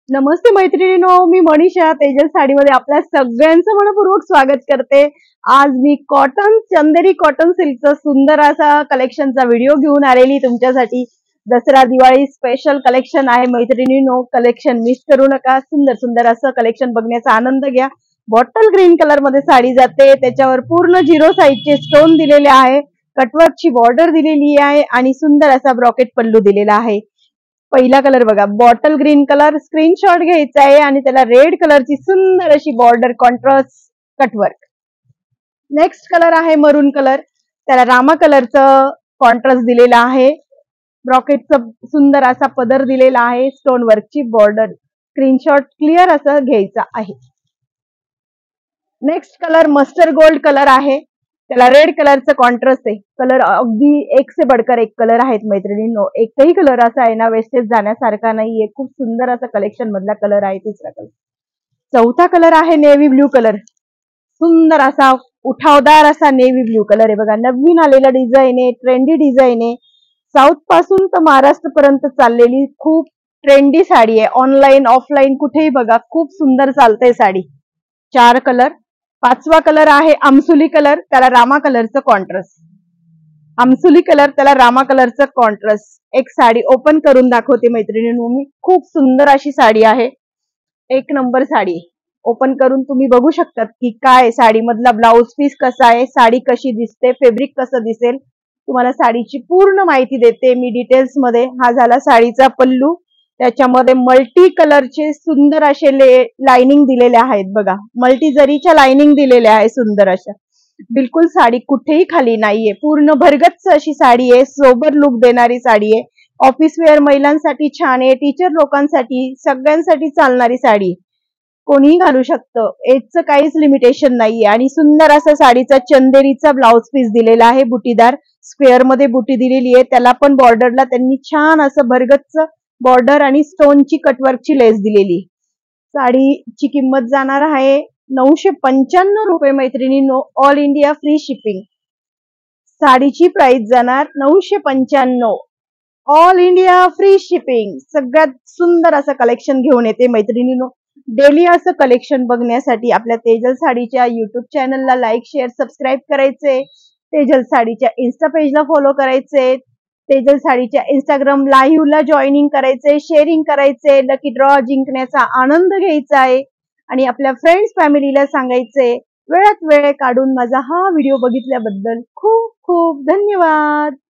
नमस्ते मैत्रिणींनो, मी मनीषा तेजस साडीमध्ये आपल्या सगळ्यांचं मनपूर्वक स्वागत करते। आज मी चंदेरी कॉटन सिल्कचा सुंदर असा कलेक्शनचा व्हिडिओ घेऊन आलेली तुमच्यासाठी। दसरा दिवाळी स्पेशल कलेक्शन आहे मैत्रिणींनो, कलेक्शन मिस करू नका। सुंदर सुंदर असं कलेक्शन बघण्याचा आनंद घ्या। बॉटल ग्रीन कलर मध्ये साडी जाते, त्याच्यावर पूर्ण 0 साइजचे स्टोन दिलेले आहे, कटवर्कची बॉर्डर दिलेली आहे आणि सुंदर असा ब्रॉकेट पल्लू दिलेला आहे। पहिला कलर बघा, बॉटल ग्रीन कलर, स्क्रीनशॉट घ्यायचा आहे आणि त्याला रेड कलरची सुंदर अशी border contrast cutwork. Next colour आहे मरून कलर, त्याला रामा कलरचं कॉन्ट्रास्ट दिलेला आहे, ब्रॉकेटचं सुंदर असा पदर दिलेला आहे, स्टोन वर्कची बॉर्डर। स्क्रीनशॉट क्लिअर असं घ्यायचा आहे। Next colour mustard gold colour आहे, त्याला रेड कलरचं कॉन्ट्रास्ट आहे। कलर अगदी एक से बढ़कर एक कलर आहेत मैत्रिणींनो, एकही कलर असा आहे ना वेस्टेज जाण्यासारखा नाहीये। खूप सुंदर असा कलेक्शन मधला कलर आहे तिसरा कलर। चौथा कलर आहे नेव्ही ब्ल्यू कलर, सुंदर असा उठावदार असा नेव्ही ब्ल्यू कलर आहे बघा। नवीन आलेला डिझाईन आहे, ट्रेंडी डिझाईन आहे, साऊथ पासून तर महाराष्ट्र पर्यंत चाललेली खूप ट्रेंडी साडी आहे। ऑनलाईन ऑफलाईन कुठेही बघा, खूप सुंदर चालते साडी। 4 कलर। पाचवा कलर आहे आमसुली कलर, त्याला रामा कलरचं कॉन्ट्रास्ट। आमसुली कलर, त्याला रामा कलरचं कॉन्ट्रास्ट। एक साडी ओपन करून दाखवते मैत्रिणींनो मी, खूप सुंदर अशी साडी आहे, एक नंबर साडी। ओपन करून तुम्ही बघू शकतात की काय साडी मधला ब्लाउज पीस कसा आहे, साडी कशी दिसते, फॅब्रिक कसं दिसेल, तुम्हाला साडीची पूर्ण माहिती देते मी डिटेल्स मध्ये। हा झाला साडीचा पल्लू, त्याच्यामध्ये मल्टी कलरचे सुंदर असे लाइनिंग दिलेले आहेत बघा, मल्टी जरीच्या लाइनिंग दिलेल्या आहे सुंदर अशा। बिलकुल साडी कुठेही खाली नाहीये, पूर्ण भरगच्च अशी साडी आहे, सोबर लुक देणारी साडी आहे। ऑफिस वेअर महिलांसाठी छान आहे, टीचर लोकांसाठी सगळ्यांसाठी चालणारी साडी, कोणीही घालू शकतं, एजचं काहीच लिमिटेशन नाहीये। आणि सुंदर असा साडीचा चंदेरीचा ब्लाउज पीस दिलेला आहे, बुटीदार स्क्वेअर मध्ये बुटी दिलेली आहे, त्याला पण बॉर्डरला त्यांनी छान असं भरगच्च बॉर्डर आणि स्टोनची कटवर्कची लेस दिलेली। साडीची किंमत जाणार आहे 995 रुपये मैत्रिणींनो, ऑल इंडिया फ्री शिपिंग। साडीची प्राइस जाणार 995, ऑल इंडिया फ्री शिपिंग। सगळ्यात सुंदर असं कलेक्शन घेऊन येते मैत्रिणींनो। डेली असं कलेक्शन बघण्यासाठी आपल्या तेजल साडीच्या युट्यूब चॅनलला लाईक शेअर सबस्क्राईब करायचे, तेजल साडीच्या इन्स्टा पेजला फॉलो करायचे, तेजल साडीच्या इंस्टाग्राम लाईव्हला जॉईनिंग करायचे, शेअरिंग करायचे, लकी ड्रॉ जिंकण्याचा आनंद घ्यायचा आहे आणि आपल्या फ्रेंड्स फॅमिलीला सांगायचे। वेळात वेळ काढून माझा हा व्हिडिओ बघितल्याबद्दल खूप खूप धन्यवाद।